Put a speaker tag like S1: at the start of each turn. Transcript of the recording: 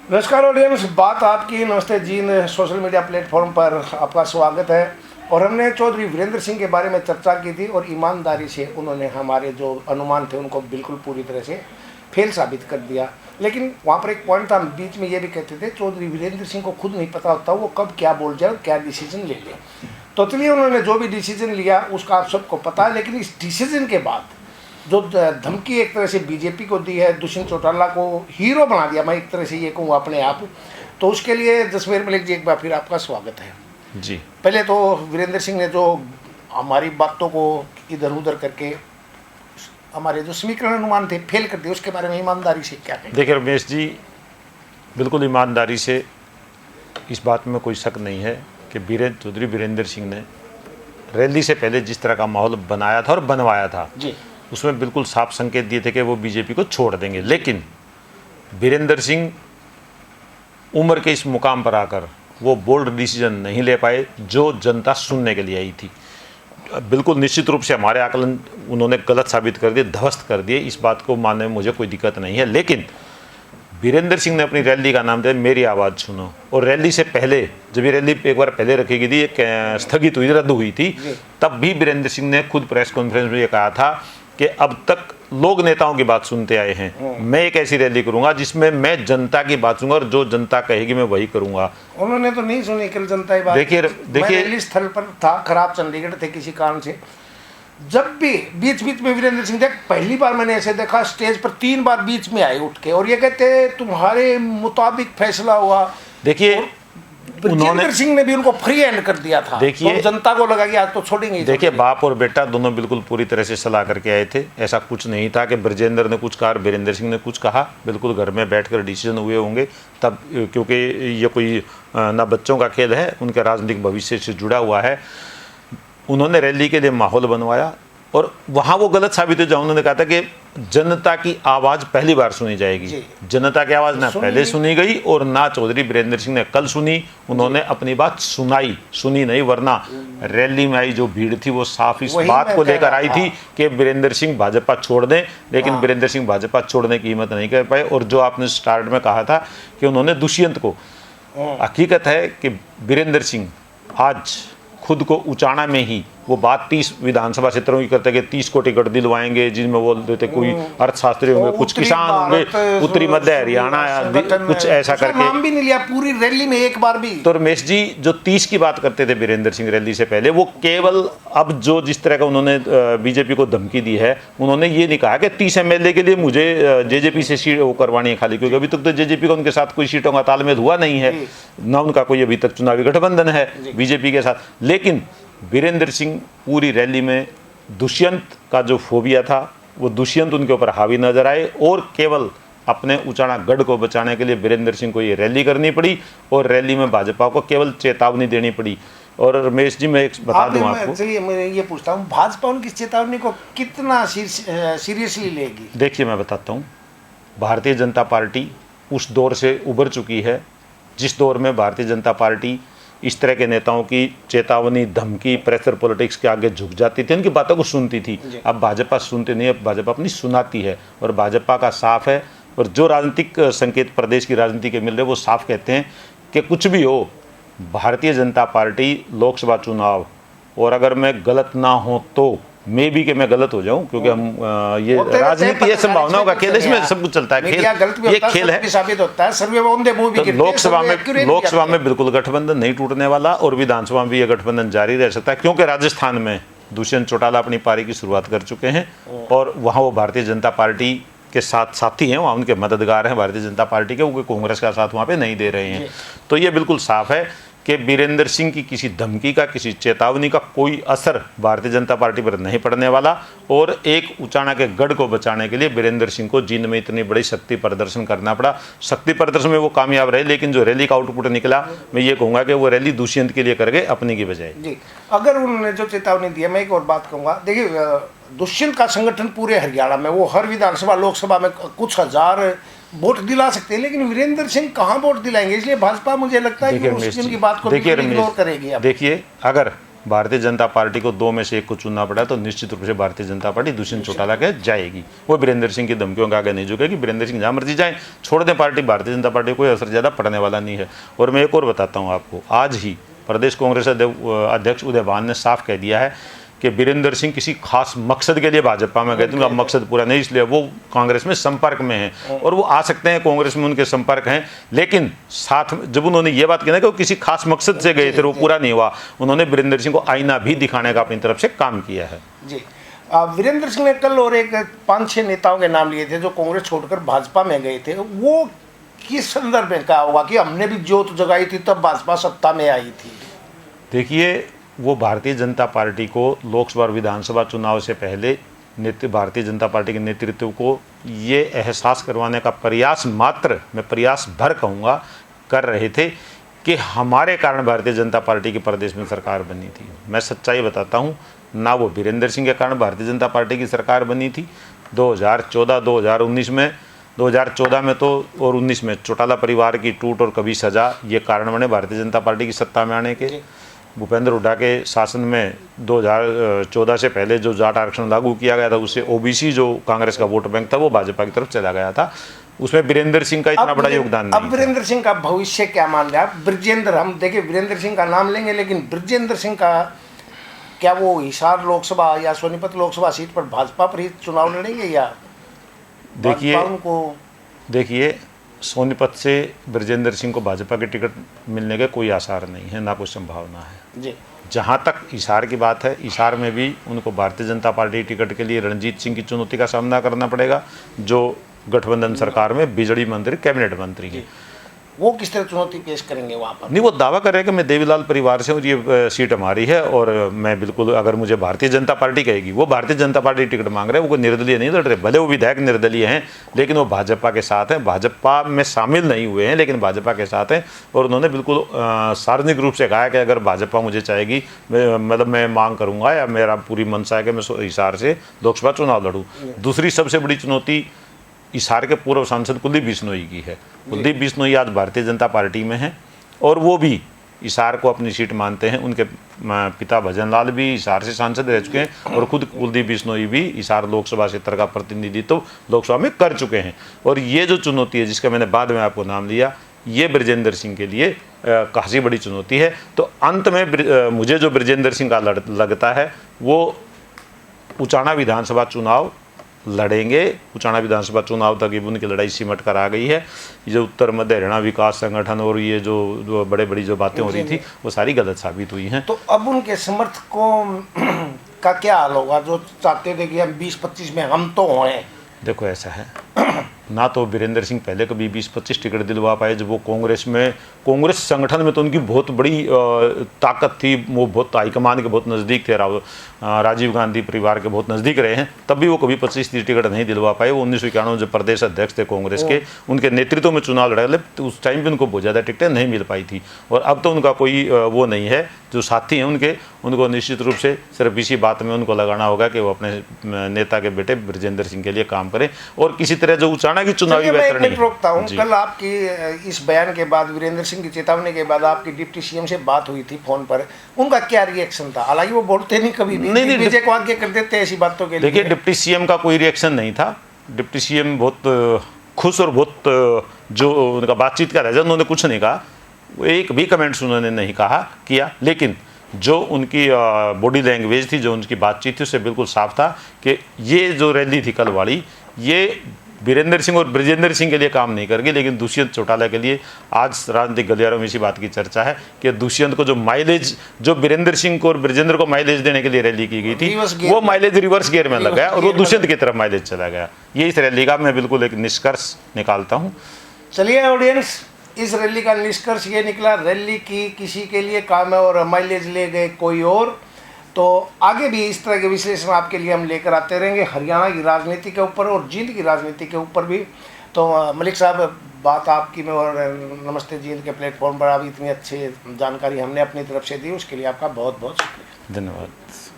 S1: नमस्कार ऑडियंस, बात आपकी। नमस्ते जी। सोशल मीडिया प्लेटफॉर्म पर आपका स्वागत है। और हमने चौधरी वीरेंद्र सिंह के बारे में चर्चा की थी और ईमानदारी से उन्होंने हमारे जो अनुमान थे उनको बिल्कुल पूरी तरह से फेल साबित कर दिया। लेकिन वहाँ पर एक पॉइंट था, हम बीच में ये भी कहते थे चौधरी वीरेंद्र सिंह को खुद नहीं पता होता वो कब क्या बोल जाए और क्या डिसीजन ले ले। तो चलिए, उन्होंने जो भी डिसीजन लिया उसका आप सबको पता है। लेकिन इस डिसीजन के बाद जो धमकी एक तरह से बीजेपी को दी है, दुष्यंत चौटाला को हीरो बना दिया, मैं एक तरह से ये कहूँ अपने आप, तो उसके लिए जसमेर मलिक जी एक बार फिर आपका स्वागत है
S2: जी।
S1: पहले तो वीरेंद्र सिंह ने जो हमारी बातों को इधर उधर करके हमारे जो समीकरण अनुमान थे फेल कर दिए, उसके बारे में ईमानदारी से क्या कहें?
S2: देखिए रमेश जी, बिल्कुल ईमानदारी से इस बात में कोई शक नहीं है कि चौधरी वीरेंद्र सिंह ने रैली से पहले जिस तरह का माहौल बनाया था और बनवाया था
S1: जी,
S2: उसमें बिल्कुल साफ संकेत दिए थे कि वो बीजेपी को छोड़ देंगे। लेकिन वीरेंद्र सिंह उम्र के इस मुकाम पर आकर वो बोल्ड डिसीजन नहीं ले पाए जो जनता सुनने के लिए आई थी। बिल्कुल निश्चित रूप से हमारे आकलन उन्होंने गलत साबित कर दिए, ध्वस्त कर दिए। इस बात को मानने में मुझे कोई दिक्कत नहीं है। लेकिन वीरेंद्र सिंह ने अपनी रैली का नाम दिया मेरी आवाज़ सुनो, और रैली से पहले जब ये रैली एक बार पहले रखी गई थी, एक स्थगित हुई, रद्द हुई थी, तब भी वीरेंद्र सिंह ने खुद प्रेस कॉन्फ्रेंस में ये कहा था कि अब तक लोग नेताओं की बात सुनते आए हैं, मैं एक ऐसी रैली करूंगा जिसमें मैं जनता की बात सुनूंगा और जो जनता कहेगी मैं वही करूंगा।
S1: उन्होंने तो नहीं सुनी कल जनता की बात।
S2: देखिए
S1: रैली स्थल पर था, खराब चंडीगढ़ थे किसी कारण से। जब भी बीच बीच में वीरेंद्र सिंह, देख पहली बार मैंने ऐसे देखा स्टेज पर 3 बार बीच में आए उठ के और ये कहते तुम्हारे मुताबिक फैसला हुआ।
S2: देखिए
S1: वीरेंद्र सिंह ने भी उनको फ्री हैंड कर दिया था।
S2: देखिए,
S1: तो जनता को लगा कि आज तो छोड़ेंगे।
S2: देखिए, बाप और बेटा दोनों बिल्कुल पूरी तरह से सलाह करके आए थे। ऐसा कुछ नहीं था कि ब्रजेंद्र ने कुछ कहा वीरेंद्र सिंह ने कुछ कहा। बिल्कुल घर में बैठकर डिसीजन हुए होंगे तब, क्योंकि ये कोई ना बच्चों का खेल है, उनके राजनीतिक भविष्य से जुड़ा हुआ है। उन्होंने रैली के लिए माहौल बनवाया और वहाँ वो गलत साबित हो, जहाँ उन्होंने कहा था कि जनता की आवाज़ पहली बार सुनी जाएगी। जनता की आवाज़ ना पहले सुनी गई और ना चौधरी वीरेंद्र सिंह ने कल सुनी। उन्होंने अपनी बात सुनी नहीं, वरना रैली में आई जो भीड़ थी वो साफ इस बात को लेकर आई थी कि वीरेंद्र सिंह भाजपा छोड़ दें। लेकिन वीरेंद्र सिंह भाजपा छोड़ने की हिम्मत नहीं कर पाए। और जो आपने स्टार्ट में कहा था कि उन्होंने दुष्यंत को, हकीकत है कि वीरेंद्र सिंह आज खुद को उचाना में ही वो बात 30 विधानसभा क्षेत्रों की करते कि 30 को टिकट दिलवाएंगे, जिनमें बोल देते कोई अर्थशास्त्री होंगे, कुछ किसान होंगे, उत्तरी मध्य हरियाणा कुछ ऐसा करके
S1: नाम भी नहीं लिया पूरी रैली में एक बार भी।
S2: तो रमेश जी, जो 30 की बात करते थे वीरेंद्र सिंह रैली से पहले, वो केवल अब जो जिस तरह का उन्होंने बीजेपी को धमकी दी है, उन्होंने ये नहीं कहा कि 30 MLA के लिए मुझे जेजेपी से सीट वो करवानी है खाली, क्योंकि अभी तक तो जेजेपी का उनके साथ कोई सीटों का तालमेल हुआ नहीं है, ना उनका कोई अभी तक चुनावी गठबंधन है बीजेपी के साथ। लेकिन वीरेंद्र सिंह पूरी रैली में दुष्यंत का जो फोबिया था वो दुष्यंत उनके ऊपर हावी नजर आए और केवल अपने उचाना गढ़ को बचाने के लिए वीरेंद्र सिंह को ये रैली करनी पड़ी और रैली में भाजपा को केवल चेतावनी देनी पड़ी। और रमेश जी, मैं एक बता दूं आपको,
S1: चलिए मैं ये पूछता हूँ, भाजपा उनकी चेतावनी को कितना सीरियसली लेगी?
S2: देखिए मैं बताता हूँ, भारतीय जनता पार्टी उस दौर से उभर चुकी है जिस दौर में भारतीय जनता पार्टी इस तरह के नेताओं की चेतावनी, धमकी, प्रेशर पॉलिटिक्स के आगे झुक जाती थी, उनकी बातों को सुनती थी। अब भाजपा सुनती नहीं है, भाजपा अपनी सुनाती है। और भाजपा का साफ है, और जो राजनीतिक संकेत प्रदेश की राजनीति के मिल रहे वो साफ कहते हैं कि कुछ भी हो, भारतीय जनता पार्टी लोकसभा चुनाव, और अगर मैं गलत ना हो तो मे भी कि मैं गलत हो जाऊं, क्योंकि हम ये राजनीति ये संभावनाओं का खेल है, इसमें सब कुछ चलता है, खेल ये खेल है।
S1: साबित होता है सर्वे तो
S2: लोकसभा में बिल्कुल गठबंधन नहीं टूटने वाला और विधानसभा में भी ये गठबंधन जारी रह सकता है, क्योंकि राजस्थान में दुष्यंत चौटाला अपनी पारी की शुरुआत कर चुके हैं और वहाँ वो भारतीय जनता पार्टी के साथ साथी हैं, वहाँ उनके मददगार हैं भारतीय जनता पार्टी के, वो कांग्रेस का साथ वहाँ पे नहीं दे रहे हैं। तो ये बिल्कुल साफ है कि वीरेंद्र सिंह की किसी धमकी का, किसी चेतावनी का कोई असर भारतीय जनता पार्टी पर नहीं पड़ने वाला। और एक उचाना के गढ़ को बचाने के लिए वीरेंद्र सिंह को जींद में इतनी बड़ी शक्ति प्रदर्शन करना पड़ा। शक्ति प्रदर्शन में वो कामयाब रहे, लेकिन जो रैली का आउटपुट निकला, मैं ये कहूँगा कि वो रैली दुष्यंत के लिए कर गए, अपने की बजाय।
S1: जी, अगर उन्होंने जो चेतावनी दी है, मैं एक और बात कहूँगा। देखिए, दुष्यंत का संगठन पूरे हरियाणा में, वो हर विधानसभा लोकसभा में कुछ हजार वोट दिला सकते हैं, लेकिन वीरेंद्र सिंह कहाँ वोट दिलाएंगे? इसलिए भाजपा मुझे लगता है कि उनकी बात को इग्नोर करेगी।
S2: देखिए, अगर भारतीय जनता पार्टी को 2 में से एक को चुनना पड़ा तो निश्चित रूप से भारतीय जनता पार्टी दुष्यंत चौटाला के जाएगी। वो वीरेंद्र सिंह की धमकियों के आगे नहीं झुकेगी। वीरेंद्र सिंह जहाँ मर्जी जाए, छोड़ दें पार्टी, भारतीय जनता पार्टी को कोई असर ज़्यादा पड़ने वाला नहीं है। और मैं एक और बताता हूँ आपको, आज ही प्रदेश कांग्रेस अध्यक्ष उदय भान ने साफ कह दिया है कि वीरेंद्र सिंह किसी खास मकसद के लिए भाजपा में गए थे, उनका मकसद पूरा नहीं, इसलिए वो कांग्रेस में संपर्क में हैं और वो आ सकते हैं, कांग्रेस में उनके संपर्क हैं। लेकिन साथ में जब उन्होंने ये बात की ना कि वो किसी खास मकसद से गए थे, वो पूरा नहीं हुआ, उन्होंने वीरेंद्र सिंह को आईना भी दिखाने का अपनी तरफ से काम किया है।
S1: जी, वीरेंद्र सिंह ने कल और एक 5-6 नेताओं के नाम लिए थे जो कांग्रेस छोड़कर भाजपा में गए थे। वो किस संदर्भ में कहा होगा कि हमने भी जोत जगाई थी तब भाजपा सत्ता में आई थी?
S2: देखिए, वो भारतीय जनता पार्टी को लोकसभा और विधानसभा चुनाव से पहले भारतीय जनता पार्टी के नेतृत्व को ये एहसास करवाने का प्रयास मात्र, मैं प्रयास भर कहूँगा, कर रहे थे कि हमारे कारण भारतीय जनता पार्टी की प्रदेश में सरकार बनी थी। मैं सच्चाई बताता हूँ, ना वो वीरेंद्र सिंह के कारण भारतीय जनता पार्टी की सरकार बनी थी। 2014-2019 में, 2014 में तो और 19 में चौटाला परिवार की टूट और कभी सजा, ये कारण बने भारतीय जनता पार्टी की सत्ता में आने के। भूपेंद्र हुड्डा के शासन में 2014 से पहले जो जाट आरक्षण लागू किया गया था, उससे ओबीसी जो कांग्रेस का वोट बैंक था वो भाजपा की तरफ चला गया था। उसमें वीरेंद्र सिंह का इतना बड़ा योगदान नहीं।
S1: अब वीरेंद्र सिंह का भविष्य क्या मान रहे हैं? ब्रजेंद्र, हम देखिए वीरेंद्र सिंह का नाम लेंगे, लेकिन ब्रजेंद्र सिंह का क्या वो हिसार लोकसभा या सोनीपत लोकसभा सीट पर भाजपा पर ही चुनाव लड़ेंगे या
S2: देखिए सोनीपत से ब्रजेंद्र सिंह को भाजपा की टिकट मिलने के कोई आसार नहीं है, ना कोई संभावना है
S1: जी।
S2: जहाँ तक हिसार की बात है, हिसार में भी उनको भारतीय जनता पार्टी टिकट के लिए रणजीत सिंह की चुनौती का सामना करना पड़ेगा, जो गठबंधन सरकार में बिजली मंत्री, कैबिनेट मंत्री हैं।
S1: वो किस तरह चुनौती पेश करेंगे वहाँ पर?
S2: नहीं, वो दावा कर रहे हैं कि मैं देवीलाल परिवार से और ये सीट हमारी है और मैं बिल्कुल, अगर मुझे भारतीय जनता पार्टी कहेगी, वो भारतीय जनता पार्टी टिकट मांग रहे हैं, वो निर्दलीय नहीं लड़ रहे। भले वो विधायक निर्दलीय हैं, लेकिन वो भाजपा के साथ हैं, भाजपा में शामिल नहीं हुए हैं, लेकिन भाजपा के साथ हैं। और उन्होंने बिल्कुल सार्वजनिक रूप से कहा है कि अगर भाजपा मुझे चाहेगी, मतलब मैं मांग करूँगा या मेरा पूरी मंशा है कि मैं हिसार से लोकसभा चुनाव लड़ूँ। दूसरी सबसे बड़ी चुनौती हिसार के पूर्व सांसद कुलदीप बिश्नोई की है। कुलदीप बिश्नोई आज भारतीय जनता पार्टी में हैं और वो भी हिसार को अपनी सीट मानते हैं। उनके पिता भजन लाल भी हिसार से सांसद रह चुके हैं और खुद कुलदीप बिश्नोई भी हिसार लोकसभा क्षेत्र का प्रतिनिधित्व लोकसभा में कर चुके हैं। और ये जो चुनौती है, जिसका मैंने बाद में आपको नाम लिया, ये ब्रजेंद्र सिंह के लिए काफ़ी बड़ी चुनौती है। तो अंत में मुझे जो ब्रजेंद्र सिंह का लगता है, वो उचाना विधानसभा चुनाव लड़ेंगे। उचाना विधानसभा चुनाव तक उनकी लड़ाई सिमट कर आ गई है। ये जो उत्तर मध्य हरियाणा विकास संगठन और ये जो बड़ी जो बातें हो रही थी, वो सारी गलत साबित हुई हैं।
S1: तो अब उनके समर्थकों का क्या हाल होगा जो चाहते थे कि हम 20-25 में हम तो हों?
S2: देखो, ऐसा है ना, तो वीरेंद्र सिंह पहले कभी 20-25 टिकट दिलवा पाए। जब वो कांग्रेस संगठन में तो उनकी बहुत बड़ी ताकत थी, वो बहुत हाईकमान के बहुत नज़दीक थे, राजीव गांधी परिवार के बहुत नज़दीक रहे हैं, तब भी वो कभी 25-30 टिकट नहीं दिलवा पाए। वो 1991 जो प्रदेश अध्यक्ष थे कांग्रेस के, उनके नेतृत्व में चुनाव लड़े, तो उस टाइम भी उनको बहुत ज़्यादा टिकटें नहीं मिल पाई थी। और अब तो उनका कोई वो नहीं है, जो साथी हैं उनको निश्चित रूप से सिर्फ इसी बात में उनको लगाना होगा कि वो अपने नेता के बेटे ब्रजेंद्र सिंह के लिए काम करें और किसी तरह जो उचाना की चुनावी
S1: मैं रोकता हूँ। कल आपकी इस बयान के बाद, वीरेंद्र सिंह की चेतावनी के बाद आपकी डिप्टी सीएम से बात हुई थी फोन पर, उनका क्या रिएक्शन था? हालांकि वो बोलते नहीं कभी भी, नहीं विजय को आगे कर देते ऐसी बातों के लिए।
S2: देखिए, डिप्टी सीएम का कोई रिएक्शन नहीं था। डिप्टी सीएम बहुत खुश और बहुत जो उनका बातचीत का रहा, उन्होंने कुछ नहीं कहा, एक भी कमेंट्स उन्होंने नहीं किया। लेकिन जो उनकी बॉडी लैंग्वेज थी, जो उनकी बातचीत थी, उससे बिल्कुल साफ था कि ये जो रैली थी कल वाली, ये वीरेंद्र सिंह और ब्रजेंद्र सिंह के लिए काम नहीं करेगी, लेकिन दुष्यंत चौटाला के लिए। आज राजनीतिक गलियारों में इसी बात की चर्चा है कि दुष्यंत को जो माइलेज, जो वीरेंद्र सिंह को और ब्रजेंद्र को माइलेज देने के लिए रैली की गई थी, वो माइलेज रिवर्स गियर में लग गया और वो दुष्यंत की तरफ माइलेज चला गया। ये इस रैली का मैं बिल्कुल एक निष्कर्ष निकालता हूँ।
S1: चलिए ऑडियंस, इस रैली का निष्कर्ष ये निकला, रैली की किसी के लिए काम है और माइलेज ले गए कोई और। तो आगे भी इस तरह के विश्लेषण आपके लिए हम लेकर आते रहेंगे, हरियाणा की राजनीति के ऊपर और जींद की राजनीति के ऊपर भी। तो मलिक साहब, बात आपकी में और नमस्ते जींद के प्लेटफॉर्म पर आप इतनी अच्छी जानकारी हमने अपनी तरफ से दी, उसके लिए आपका बहुत बहुत शुक्रिया।
S2: धन्यवाद।